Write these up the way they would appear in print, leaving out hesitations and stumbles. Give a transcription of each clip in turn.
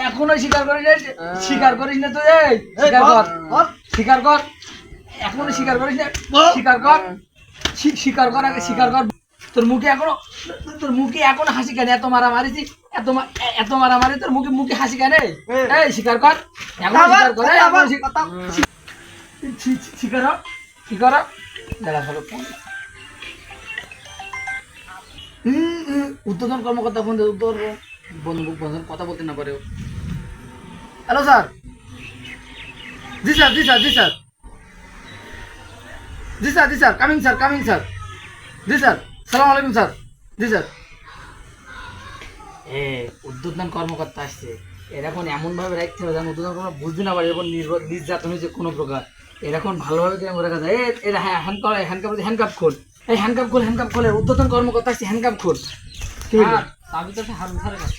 এখনো স্বীকার করিস না? স্বীকার করিস না তুই? স্বীকার কর, স্বীকার কর, এখনো স্বীকার করিস না? স্বীকার কর, স্বীকার কর, আগে স্বীকার কর। তোর মুখে এখনো হাসি কেন? এত মারামারি, এত মারামারি, তোর মুখে হাসি কেন? এই স্বীকার কর, এখনো স্বীকার করে, স্বীকার স্বীকার দাঁড়া ভালো। উদ্বোধন কর্মকর্তা ফোন উত্তর বন্ধু কথা বলতে না পারে। Hello sir. জি স্যার, জি স্যার, জি স্যার, জি স্যার, জি sir, coming sir, coming sir, জি স্যার, সালাম আলাইকুম স্যার, জি স্যার। উদ্বোধন কর্মকর্তা আসছে, এরকম এমন ভাবে রাখতে হবে যেন উদ্বোধন কর্মকর্তা বুঝতে না পারে এরকম নির্যাতন হয়েছে কোনো প্রকার। এরকম ভালোভাবে কেমন রাখা যায়? এরা হ্যান্ডকাপ খোল, এই হ্যান্ডকাপ খোল, হ্যান্ডকাপ খোলে। উদ্বোধন কর্মকর্তা আসছে, হ্যান্ডকাপ খোল। চাবি তো হারুন স্যারের কাছে।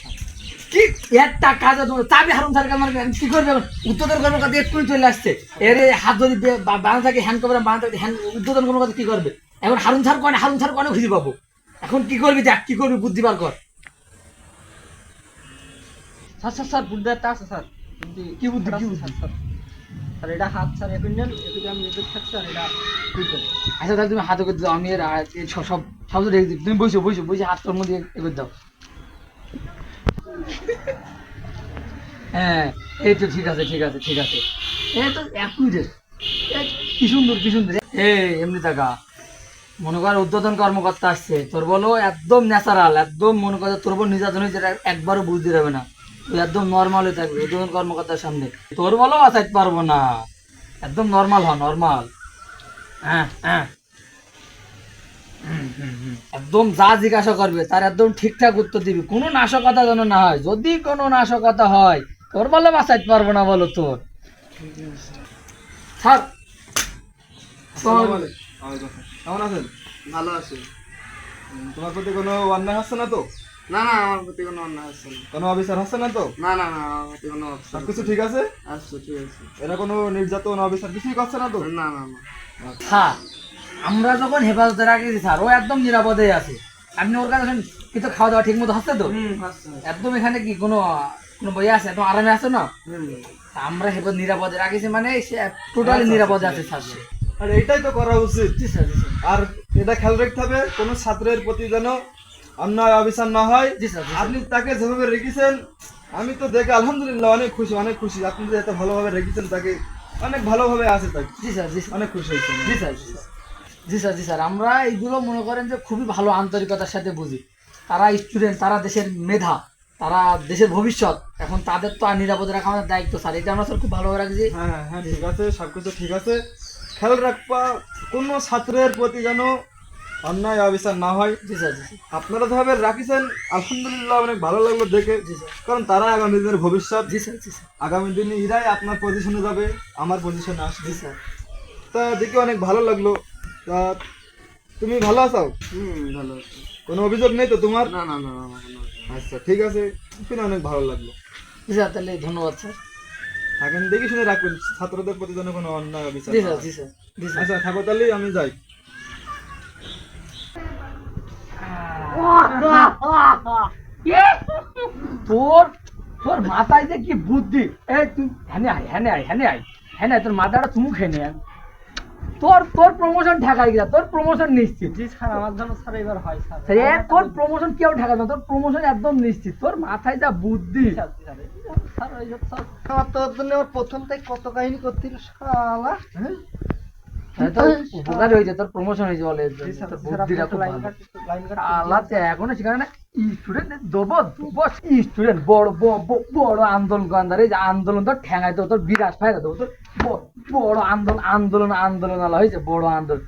কি একটা কাজ তোমার চাবি হারুন স্যারের কাছে? কি করবে? উদ্বোধন কর্মকর্তা এক্ষুনি চলে আসছে। এর হাত যদি বাঁধা থাকে হ্যান্ড কভার বাঁধা থাকে, উদ্বোধন কর্মকর্তা কি করবে? এখন হারুন স্যার কনে খুঁজে পাবো? এখন কি করবি? দেখ কি করবি, বুদ্ধি বার কর। স্যার স্যার স্যার বুদ্ধি একটা আছে স্যার। কি বুদ্ধি? কি বুদ্ধি? স্যার স্যার এটা হাত স্যার এখন নেন, এদিকে আমি এদিকে থাকছি স্যার, এটা বুঝবেন। আচ্ছা তাহলে তুমি হাতে করে দাও, আমি এর সব সব সব রেখে দিই। তুমি বসো বসো বসে হাত তোর মধ্যে এ করে দাও। হ্যাঁ এই তো ঠিক আছে, ঠিক আছে, ঠিক আছে। এই তো অ্যাকুরেট, কি সুন্দর, কি সুন্দর। এমনি থাকা মনে কর উদ্বোধন কর্মকর্তা আসছে, তোর বলো একদম ন্যাচারাল, একদম মনে কর তোর বল নির্যাতন হয়েছে একবারও বুঝতে যাবে না। তুই একদম নর্মাল হয়ে থাকবি উদ্বোধন কর্মকর্তার সামনে। তোর বলো বাঁচাইতে পারবো না, একদম নর্মাল হ, নর্মাল। হ্যাঁ হ্যাঁ, একদম যা জিজ্ঞাসা করবে তার একদম ঠিকঠাক উত্তর দিবি, কোনো নাশকতা যেন না হয়। যদি কোনো নাশকতা হয় তোর বলো বাঁচাইতে পারবো না, বলো তোর স্যার। কেমন আছেন? ভালো আছে। তোমার প্রতি কোনো অন্যায় হচ্ছে না তো? না না, আমার প্রতি কোনো অন্যায় আসছে না। কোনো অবিচার হচ্ছে না তো? না না না, আমার প্রতি কোনো সবকিছু ঠিক আছে? আসছে, ঠিক আছে। এরা কোনো নির্যাতন অবিচার কিছুই করছে না তো? না না না। স্যার আমরা যখন হেফাজতে রাখেছি স্যার, ও একদম নিরাপদে আছে। আপনি ওর কাছে কিন্তু খাওয়া দাওয়া ঠিক মতো হচ্ছে তো? আসছে। একদম এখানে কি কোনো কোনো বই আছে? একদম আরামে আছে না? আমরা হেফাজত নিরাপদে রাখেছি মানে সে টোটালি নিরাপদে আছে স্যার। আর এটাই তো করা উচিত। জি স্যার, জি স্যার, আর এটা খেয়াল রাখতে হবে কোনো ছাত্রের প্রতি যেন অন্যায় অবিচার না হয়। জি স্যার, জি আপনি তাকে যেভাবে রেখেছেন আমি তো দেখে আলহামদুলিল্লাহ অনেক খুশি, অনেক খুশি। আপনি যে এত ভালোভাবে রেখেছেন তাকে, অনেক ভালোভাবে আছে তাকে, জি স্যার, জি স্যার, অনেক খুশি হয়েছে। জি স্যার, জি স্যার, জি স্যার, জি স্যার। আমরা এইগুলো মনে করেন যে খুবই ভালো আন্তরিকতার সাথে বুঝি। তারা স্টুডেন্ট, তারা দেশের মেধা, তারা দেশের ভবিষ্যৎ। এখন তাদের তো আর নিরাপদে রাখা আমাদের দায়িত্ব স্যার, এটা আমরা স্যার খুব ভালোভাবে রাখছি। হ্যাঁ হ্যাঁ হ্যাঁ, ঠিক আছে, সবকিছু ঠিক আছে। খেয়াল রাখবা কোনো ছাত্রের প্রতি যেন অন্যায় অবিচার না হয়। জি স্যার, জি স্যার, আপনারা যেভাবে রাখিছেন আলহামদুলিল্লাহ অনেক ভালো লাগলো দেখে। জি স্যার, কারণ তারা আগামী দিনের ভবিষ্যৎ। জি স্যার, জি স্যার, আগামী দিনে এরাই আপনার পজিশনে যাবে, আমার পজিশনে আসবে। জি স্যার। তা দেখে অনেক ভালো লাগলো। তা তুমি ভালো আছো? ভালো আছে। কোনো অভিযোগ নেই তো তোমার? না না না না, আমার কোনো আচ্ছা ঠিক আছে, শুনে অনেক ভালো লাগলো। জি স্যার, তাহলে ধন্যবাদ স্যার। থাকেন, দেখে শুনে রাখবেন ছাত্রদের প্রতি যেন কোনো অন্যায় অবিচার জি না স্যার, হয়। জি স্যার, জি স্যার। আচ্ছা থাকো তাহলে, আমি যাই। তোর তোর মাথায় যে কি বুদ্ধি! এই তুই হ্যানে আয়, হ্যানে আয়, হ্যানে আয়, হ্যানে আয়, তোর মাথাটা তুমি খেয়ে নে। তোর তোর প্রমোশন ঠেকাই গেছে, তোর প্রমোশন নিশ্চিত। জি স্যার, আমার জন্য স্যার এবার হয় স্যার। তোর প্রমোশন কেউ ঠেকাবে না, তোর প্রমোশন একদম নিশ্চিত। তোর মাথায় যা বুদ্ধি! স্যার ওই যে স্যার আমার তোর জন্য আমার প্রথম থেকে কত কাহিনী করছিল শালা। হ্যাঁ? তাহলে তোর উপকার হয়েছে, তোর প্রমোশন হয়েছে বলে। জি স্যার, তোর স্যার বুদ্ধিটা আপনি খুব লাইন ভালো। কাট, লাইন কাট। আল্লাহতে এখনো সেখানে না স্টুডেন্ট বড় স্টুডেন্ট, বড় বড় আন্দোলন করার, এই যে আন্দোলন তোর ঠেঙাই তো তোর বিরাট ফায়দা দেবো তোর। বড় আন্দোলন আন্দোলন আন্দোলন হয়েছে, বড় আন্দোলন।